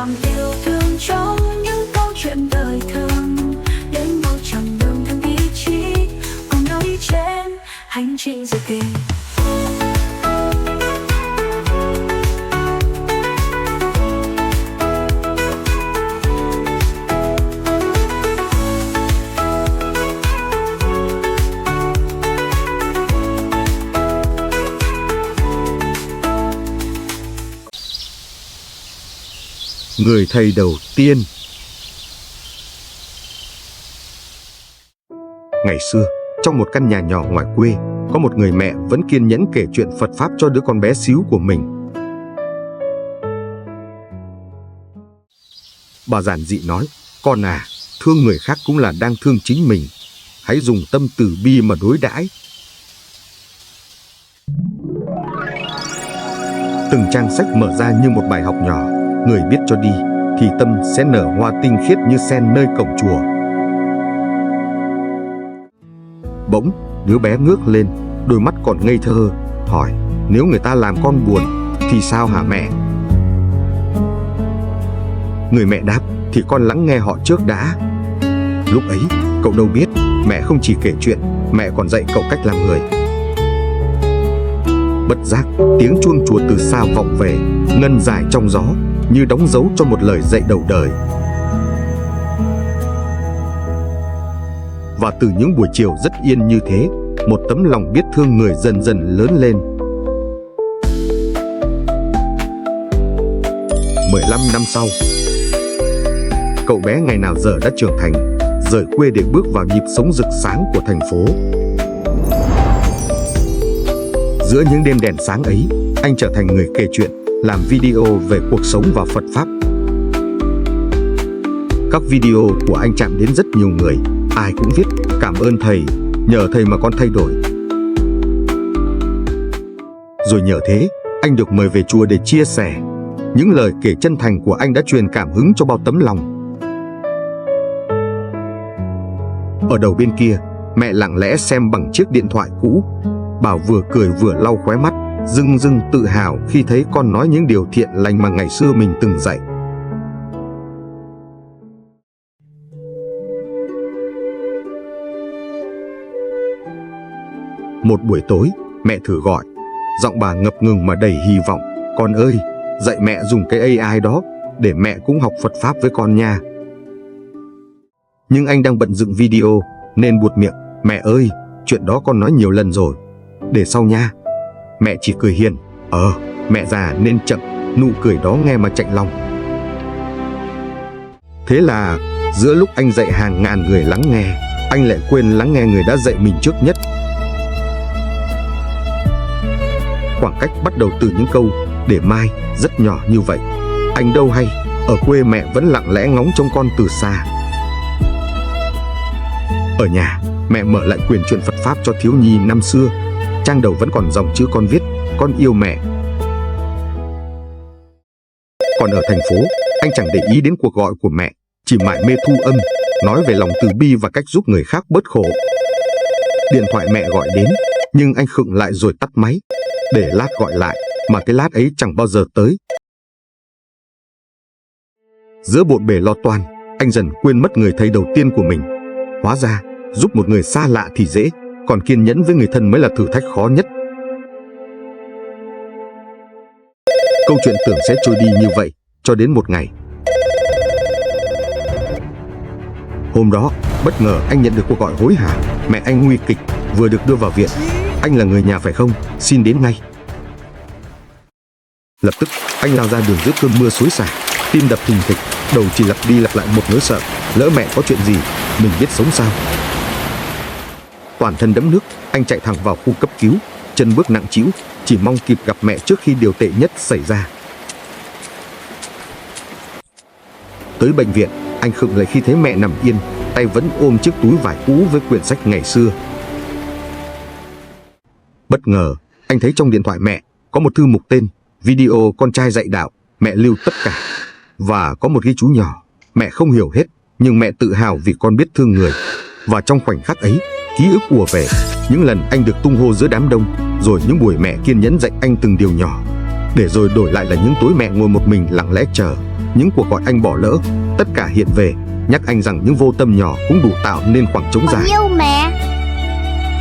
bằng yêu thương trong những câu chuyện đời thường, đến một chặng đường thương ý chí, cùng nhau đi trên hành trình dài kỳ. Người thầy đầu tiên. Ngày xưa, trong một căn nhà nhỏ ngoài quê, có một người mẹ vẫn kiên nhẫn kể chuyện Phật Pháp cho đứa con bé xíu của mình. Bà giản dị nói, con à, thương người khác cũng là đang thương chính mình. Hãy dùng tâm từ bi mà đối đãi. Từng trang sách mở ra như một bài học nhỏ. Người biết cho đi, thì tâm sẽ nở hoa tinh khiết như sen nơi cổng chùa. Bỗng, đứa bé ngước lên, đôi mắt còn ngây thơ, hỏi, nếu người ta làm con buồn, thì sao hả mẹ? Người mẹ đáp, thì con lắng nghe họ trước đã. Lúc ấy, cậu đâu biết, mẹ không chỉ kể chuyện, mẹ còn dạy cậu cách làm người. Bất giác, tiếng chuông chùa từ xa vọng về, ngân dài trong gió, như đóng dấu cho một lời dạy đầu đời. Và từ những buổi chiều rất yên như thế, một tấm lòng biết thương người dần dần lớn lên. 15 năm sau, cậu bé ngày nào giờ đã trưởng thành, rời quê để bước vào nhịp sống rực sáng của thành phố. Giữa những đêm đèn sáng ấy, anh trở thành người kể chuyện, làm video về cuộc sống và Phật Pháp. Các video của anh chạm đến rất nhiều người, ai cũng viết cảm ơn thầy, nhờ thầy mà con thay đổi. Rồi nhờ thế, anh được mời về chùa để chia sẻ. Những lời kể chân thành của anh đã truyền cảm hứng cho bao tấm lòng. Ở đầu bên kia, mẹ lặng lẽ xem bằng chiếc điện thoại cũ. Bảo vừa cười vừa lau khóe mắt, rưng rưng tự hào khi thấy con nói những điều thiện lành mà ngày xưa mình từng dạy. Một buổi tối, mẹ thử gọi. Giọng bà ngập ngừng mà đầy hy vọng. Con ơi, dạy mẹ dùng cái AI đó, để mẹ cũng học Phật Pháp với con nha. Nhưng anh đang bận dựng video, nên buột miệng. Mẹ ơi, chuyện đó con nói nhiều lần rồi, để sau nha. Mẹ chỉ cười hiền. Mẹ già nên chậm. Nụ cười đó nghe mà chạnh lòng. Thế là giữa lúc anh dạy hàng ngàn người lắng nghe, anh lại quên lắng nghe người đã dạy mình trước nhất. Khoảng cách bắt đầu từ những câu để mai rất nhỏ như vậy. Anh đâu hay, ở quê mẹ vẫn lặng lẽ ngóng trông con từ xa. Ở nhà, mẹ mở lại quyển truyện Phật Pháp cho thiếu nhi năm xưa. Trang đầu vẫn còn dòng chữ con viết, con yêu mẹ. Còn ở thành phố, anh chẳng để ý đến cuộc gọi của mẹ, chỉ mải mê thu âm, nói về lòng từ bi và cách giúp người khác bớt khổ. Điện thoại mẹ gọi đến, nhưng anh khựng lại rồi tắt máy, để lát gọi lại, mà cái lát ấy chẳng bao giờ tới. Giữa bộn bề lo toan, anh dần quên mất người thầy đầu tiên của mình. Hóa ra, giúp một người xa lạ thì dễ, còn kiên nhẫn với người thân mới là thử thách khó nhất. Câu chuyện tưởng sẽ trôi đi như vậy, cho đến một ngày. Hôm đó, bất ngờ anh nhận được cuộc gọi hối hả. Mẹ anh nguy kịch, vừa được đưa vào viện. Anh là người nhà phải không? Xin đến ngay. Lập tức, anh lao ra đường giữa cơn mưa xối xả, tim đập thình thịch, đầu chỉ lặp đi lặp lại một nỗi sợ. Lỡ mẹ có chuyện gì, mình biết sống sao? Toàn thân đẫm nước, anh chạy thẳng vào khu cấp cứu, chân bước nặng trĩu, chỉ mong kịp gặp mẹ trước khi điều tệ nhất xảy ra. Tới bệnh viện, anh khựng lại khi thấy mẹ nằm yên, tay vẫn ôm chiếc túi vải cũ với quyển sách ngày xưa. Bất ngờ, anh thấy trong điện thoại mẹ có một thư mục tên Video con trai dạy đạo, mẹ lưu tất cả. Và có một ghi chú nhỏ. Mẹ không hiểu hết, nhưng mẹ tự hào vì con biết thương người. Và trong khoảnh khắc ấy, ký ức ùa về. Những lần anh được tung hô giữa đám đông, rồi những buổi mẹ kiên nhẫn dạy anh từng điều nhỏ. để rồi đổi lại là những tối mẹ ngồi một mình lặng lẽ chờ, những cuộc gọi anh bỏ lỡ, tất cả hiện về, nhắc anh rằng những vô tâm nhỏ cũng đủ tạo nên khoảng trống dài. Yêu mẹ.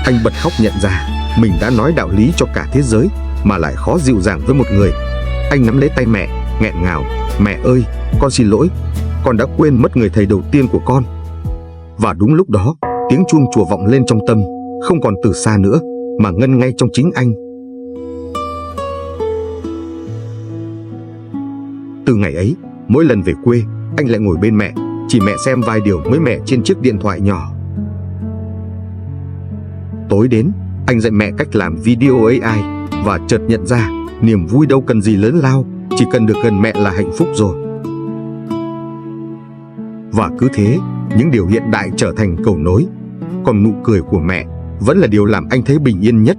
Anh bật khóc nhận ra mình đã nói đạo lý cho cả thế giới mà lại khó dịu dàng với một người. Anh nắm lấy tay mẹ, nghẹn ngào: "Mẹ ơi, con xin lỗi, con đã quên mất người thầy đầu tiên của con." Và đúng lúc đó, tiếng chuông chùa vọng lên trong tâm, không còn từ xa nữa mà ngân ngay trong chính anh. Từ ngày ấy, mỗi lần về quê, anh lại ngồi bên mẹ, chỉ mẹ xem vài điều mới mẻ trên chiếc điện thoại nhỏ. Tối đến, anh dạy mẹ cách làm video AI và chợt nhận ra niềm vui đâu cần gì lớn lao, chỉ cần được gần mẹ là hạnh phúc rồi. Và cứ thế, những điều hiện đại trở thành cầu nối, còn nụ cười của mẹ vẫn là điều làm anh thấy bình yên nhất.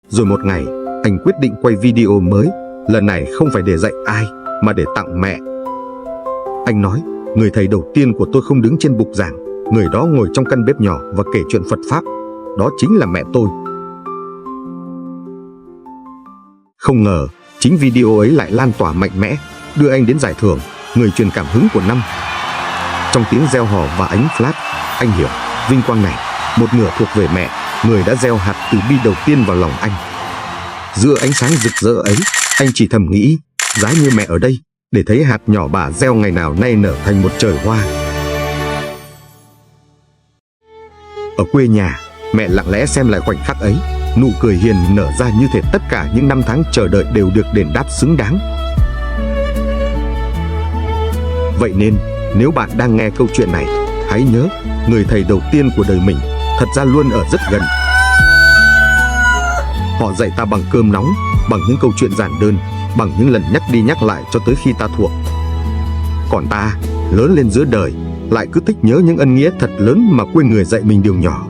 Rồi một ngày, anh quyết định quay video mới, lần này không phải để dạy ai mà để tặng mẹ. Anh nói, người thầy đầu tiên của tôi không đứng trên bục giảng, người đó ngồi trong căn bếp nhỏ và kể chuyện Phật Pháp, đó chính là mẹ tôi. Không ngờ, chính video ấy lại lan tỏa mạnh mẽ, đưa anh đến giải thưởng người truyền cảm hứng của năm. Trong tiếng reo hò và ánh flash, anh hiểu vinh quang này một nửa thuộc về mẹ, người đã gieo hạt từ bi đầu tiên vào lòng anh. Giữa ánh sáng rực rỡ ấy, anh chỉ thầm nghĩ, giá như mẹ ở đây để thấy hạt nhỏ bà gieo ngày nào nay nở thành một trời hoa. Ở quê nhà, mẹ lặng lẽ xem lại khoảnh khắc ấy, nụ cười hiền nở ra như thể tất cả những năm tháng chờ đợi đều được đền đáp xứng đáng. Vậy nên, nếu bạn đang nghe câu chuyện này, hãy nhớ, người thầy đầu tiên của đời mình thật ra luôn ở rất gần. Họ dạy ta bằng cơm nóng, bằng những câu chuyện giản đơn, bằng những lần nhắc đi nhắc lại cho tới khi ta thuộc. Còn ta, lớn lên giữa đời, lại cứ thích nhớ những ân nghĩa thật lớn mà quên người dạy mình điều nhỏ.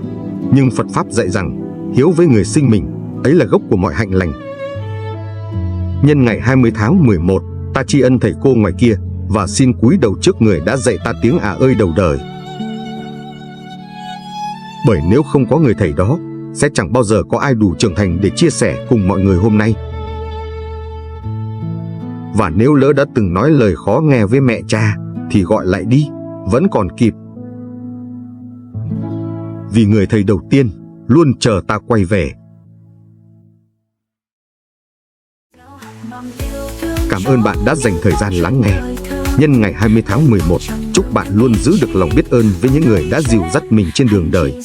Nhưng Phật Pháp dạy rằng, hiếu với người sinh mình, ấy là gốc của mọi hạnh lành. Nhân ngày 20 tháng 11, ta tri ân thầy cô ngoài kia và xin cúi đầu trước người đã dạy ta tiếng ơi đầu đời. Bởi nếu không có người thầy đó, sẽ chẳng bao giờ có ai đủ trưởng thành để chia sẻ cùng mọi người hôm nay. Và nếu lỡ đã từng nói lời khó nghe với mẹ cha, thì gọi lại đi, vẫn còn kịp. Vì người thầy đầu tiên luôn chờ ta quay về. Cảm ơn bạn đã dành thời gian lắng nghe. Nhân ngày 20 tháng 11, chúc bạn luôn giữ được lòng biết ơn với những người đã dìu dắt mình trên đường đời.